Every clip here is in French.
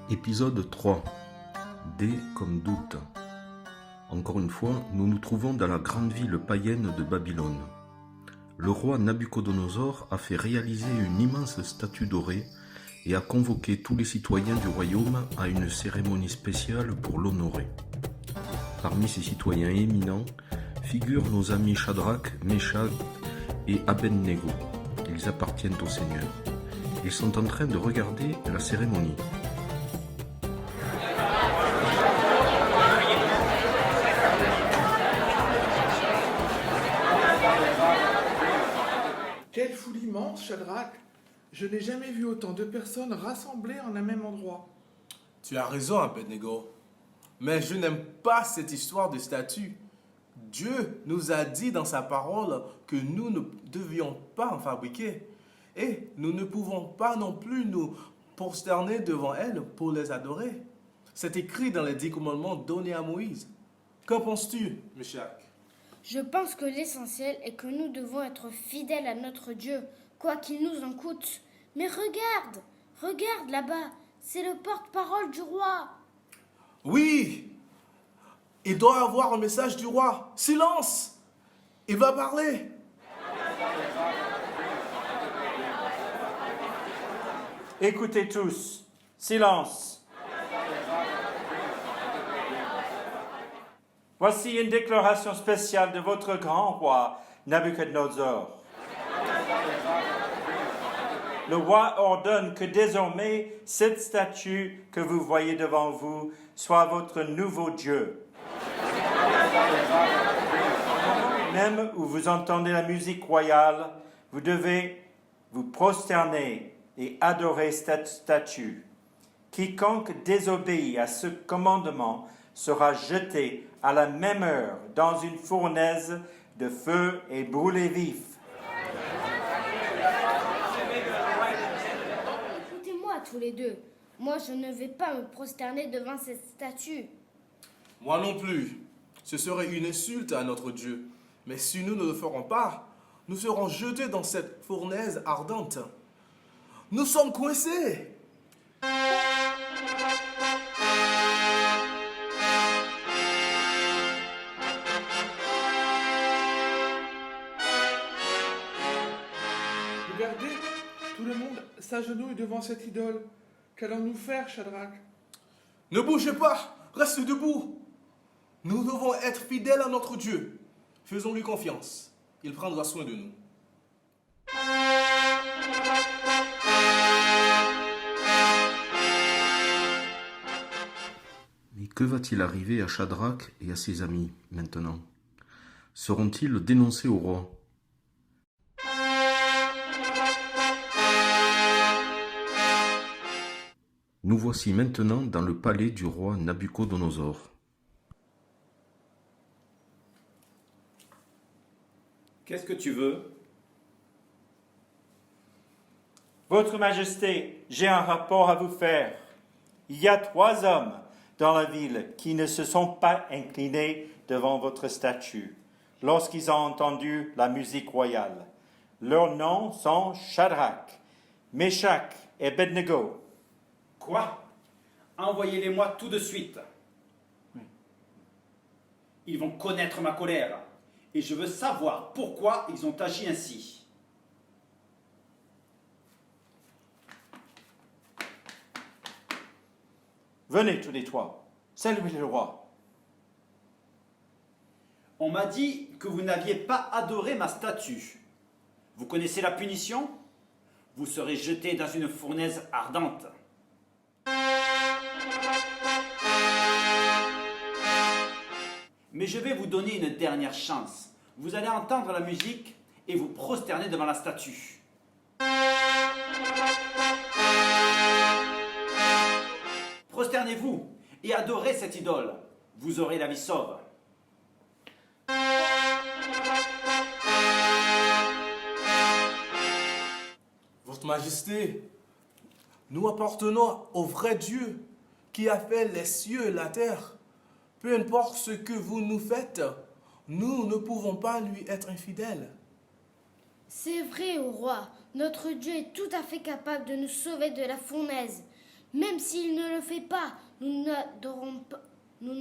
Épisode 3. D comme doute. Encore une fois, nous nous trouvons dans la grande ville païenne de Babylone. Le roi Nabuchodonosor a fait réaliser une immense statue dorée et a convoqué tous les citoyens du royaume à une cérémonie spéciale pour l'honorer. Parmi ces citoyens éminents figurent nos amis Shadrach, Meshach et Abednego. Ils appartiennent au Seigneur. Ils sont en train de regarder la cérémonie. Quelle foule immense, Shadrach! Je n'ai jamais vu autant de personnes rassemblées en un même endroit. Tu as raison, Abednego. Mais je n'aime pas cette histoire de statue. Dieu nous a dit dans sa parole que nous ne devions pas en fabriquer. Et nous ne pouvons pas non plus nous prosterner devant elles pour les adorer. C'est écrit dans les 10 commandements donnés à Moïse. Qu'en penses-tu, Meshach? Je pense que l'essentiel est que nous devons être fidèles à notre Dieu, quoi qu'il nous en coûte. Mais regarde là-bas, c'est le porte-parole du roi. Oui, il doit avoir un message du roi. Silence! Il va parler. Écoutez tous, silence. Voici une déclaration spéciale de votre grand roi, Nabuchodonosor. Le roi ordonne que désormais cette statue que vous voyez devant vous soit votre nouveau Dieu. Même où vous entendez la musique royale, vous devez vous prosterner et adorer cette statue. Quiconque désobéit à ce commandement sera jeté à la même heure dans une fournaise de feu et brûlé vif. Écoutez-moi tous les deux. Moi, je ne vais pas me prosterner devant cette statue. Moi non plus. Ce serait une insulte à notre Dieu. Mais si nous ne le ferons pas, nous serons jetés dans cette fournaise ardente. Nous sommes coincés. Regardez, tout le monde s'agenouille devant cette idole. Qu'allons-nous faire, Shadrach? Ne bougez pas, restez debout. Nous devons être fidèles à notre Dieu. Faisons-lui confiance. Il prendra soin de nous. Mais que va-t-il arriver à Shadrach et à ses amis maintenant? Seront-ils dénoncés au roi? Nous voici maintenant dans le palais du roi Nabuchodonosor. Qu'est-ce que tu veux? Votre Majesté, j'ai un rapport à vous faire. Il y a 3 hommes dans la ville qui ne se sont pas inclinés devant votre statue lorsqu'ils ont entendu la musique royale. Leurs noms sont Shadrach, Meshach et Abednego. Quoi? Envoyez-les-moi tout de suite. Ils vont connaître ma colère et je veux savoir pourquoi ils ont agi ainsi. Venez tous les 3, saluez le roi. On m'a dit que vous n'aviez pas adoré ma statue. Vous connaissez la punition? Vous serez jeté dans une fournaise ardente. Mais je vais vous donner une dernière chance. Vous allez entendre la musique et vous prosterner devant la statue. Prosternez-vous et adorez cette idole. Vous aurez la vie sauve. Votre Majesté, nous appartenons au vrai Dieu qui a fait les cieux et la terre. Peu importe ce que vous nous faites, nous ne pouvons pas lui être infidèles. C'est vrai, ô roi. Notre Dieu est tout à fait capable de nous sauver de la fournaise. Même s'il ne le fait pas, nous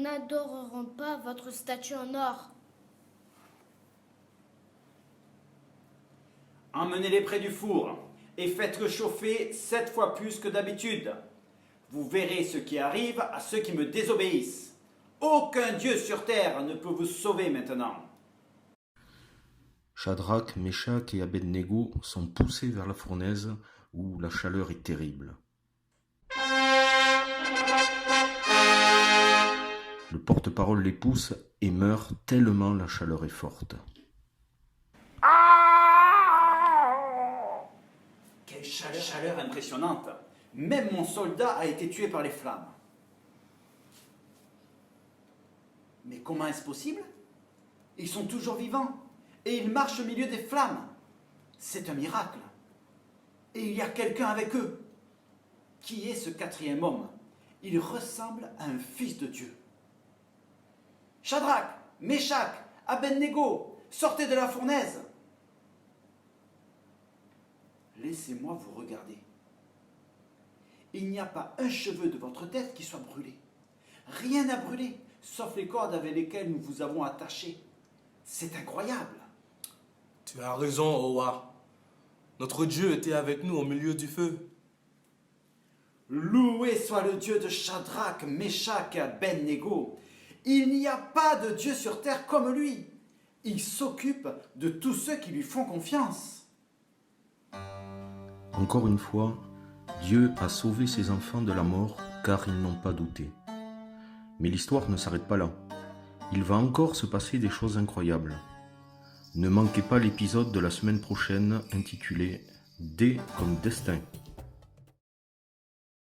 n'adorerons pas votre statue en or. Emmenez-les près du four et faites-le chauffer 7 fois plus que d'habitude. Vous verrez ce qui arrive à ceux qui me désobéissent. Aucun Dieu sur terre ne peut vous sauver maintenant. Shadrach, Meshach et Abednego sont poussés vers la fournaise où la chaleur est terrible. Le porte-parole les pousse et meurt tellement la chaleur est forte. Quelle chaleur impressionnante. Même mon soldat a été tué par les flammes. Mais comment est-ce possible? Ils sont toujours vivants et ils marchent au milieu des flammes. C'est un miracle. Et il y a quelqu'un avec eux. Qui est ce quatrième homme? Il ressemble à un fils de Dieu. Shadrach, Meshach, Abednego, sortez de la fournaise. Laissez-moi vous regarder. Il n'y a pas un cheveu de votre tête qui soit brûlé. Rien n'a brûlé, sauf les cordes avec lesquelles nous vous avons attachés. C'est incroyable. Tu as raison, Owa. Notre Dieu était avec nous au milieu du feu. Loué soit le Dieu de Shadrach, Meshach et Abednego. Il n'y a pas de Dieu sur terre comme lui. Il s'occupe de tous ceux qui lui font confiance. Encore une fois, Dieu a sauvé ses enfants de la mort car ils n'ont pas douté. Mais l'histoire ne s'arrête pas là. Il va encore se passer des choses incroyables. Ne manquez pas l'épisode de la semaine prochaine intitulé « D comme destin ».